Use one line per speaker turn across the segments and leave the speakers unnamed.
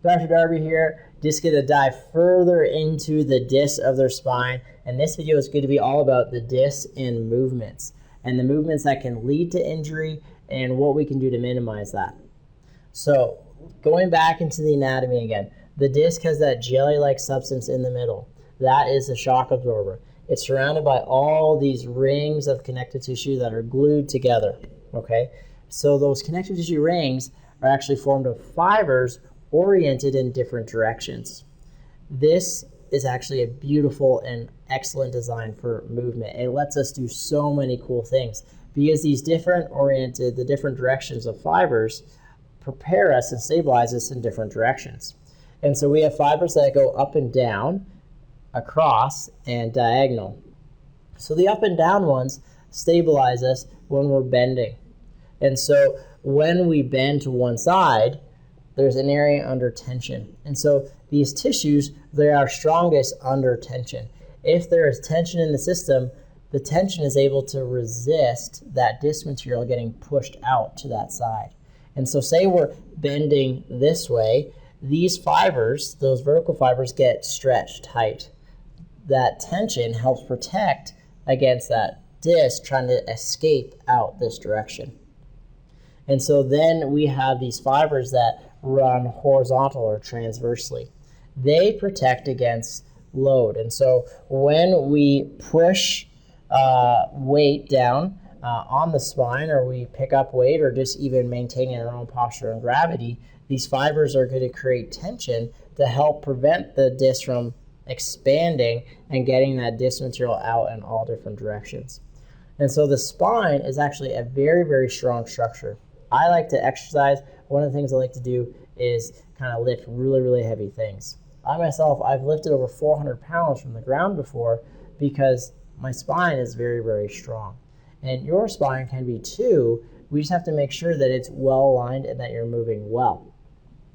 Dr. Darby here, just going to dive further into the disc of their spine, and this video is going to be all about the disc and movements that can lead to injury and what we can do to minimize that. So going back into the anatomy again, the disc has that jelly-like substance in the middle. That is the shock absorber. It's surrounded by all these rings of connective tissue that are glued together, okay? So those connective tissue rings are actually formed of fibers oriented in different directions. This is actually a beautiful and excellent design for movement. It lets us do so many cool things because these the different directions of fibers prepare us and stabilize us in different directions. And so we have fibers that go up and down, across, and diagonal. So the up and down ones stabilize us when we're bending. And so when we bend to one side, there's an area under tension. And so these tissues, they are strongest under tension. If there is tension in the system, the tension is able to resist that disc material getting pushed out to that side. And so say we're bending this way, these fibers, those vertical fibers, get stretched tight. That tension helps protect against that disc trying to escape out this direction. And so then we have these fibers that run horizontal or transversely. They protect against load. And so when we push weight down on the spine, or we pick up weight, or just even maintaining our own posture and gravity, these fibers are going to create tension to help prevent the disc from expanding and getting that disc material out in all different directions. And so the spine is actually a very, very strong structure. I like to exercise. One of the things I like to do is kind of lift really, really heavy things. I myself, I've lifted over 400 pounds from the ground before because my spine is very, very strong. And your spine can be too. We just have to make sure that it's well aligned and that you're moving well.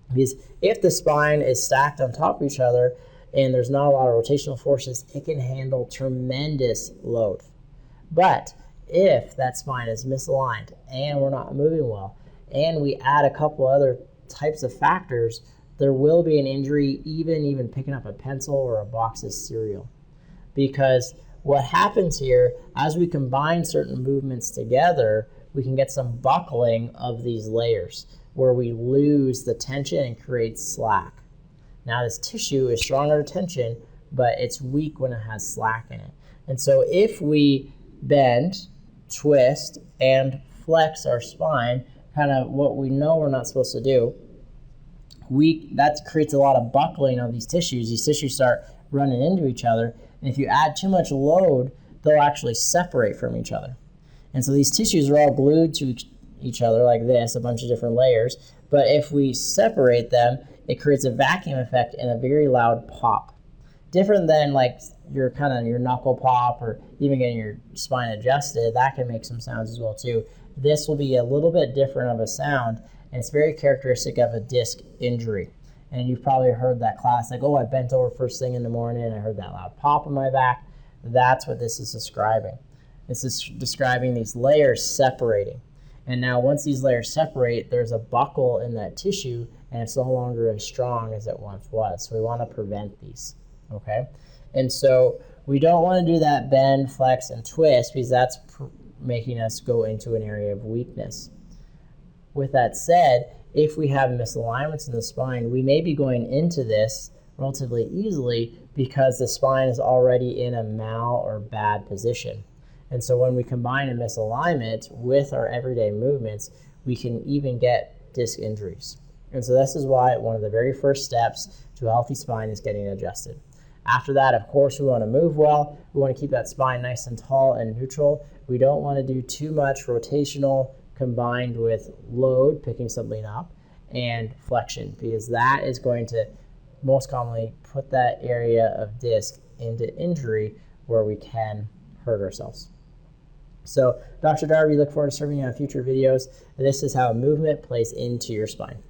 Because if the spine is stacked on top of each other and there's not a lot of rotational forces, it can handle tremendous load. But if that spine is misaligned and we're not moving well, and we add a couple other types of factors, there will be an injury even picking up a pencil or a box of cereal. Because what happens here, as we combine certain movements together, we can get some buckling of these layers where we lose the tension and create slack. Now this tissue is strong under tension, but it's weak when it has slack in it. And so if we bend, twist, and flex our spine, kind of what we know we're not supposed to do, that creates a lot of buckling of these tissues. These tissues start running into each other, and if you add too much load, they'll actually separate from each other. And so these tissues are all glued to each other like this, a bunch of different layers, but if we separate them, it creates a vacuum effect and a very loud pop. Different than like your knuckle pop or even getting your spine adjusted. That can make some sounds as well too. This will be a little bit different of a sound, and it's very characteristic of a disc injury. And you've probably heard that class, like, oh, I bent over first thing in the morning and I heard that loud pop in my back. That's what this is describing. This is describing these layers separating. And now once these layers separate, there's a buckle in that tissue and it's no longer as strong as it once was. So we want to prevent these, okay? And so we don't want to do that bend, flex, and twist because that's making us go into an area of weakness. With that said, if we have misalignments in the spine, we may be going into this relatively easily because the spine is already in a or bad position. And so when we combine a misalignment with our everyday movements, we can even get disc injuries. And so this is why one of the very first steps to a healthy spine is getting adjusted. After that, of course, we want to move well. We want to keep that spine nice and tall and neutral. We don't want to do too much rotational combined with load, picking something up, and flexion, because that is going to most commonly put that area of disc into injury where we can hurt ourselves. So, Dr. Darby, look forward to serving you on future videos. This is how movement plays into your spine.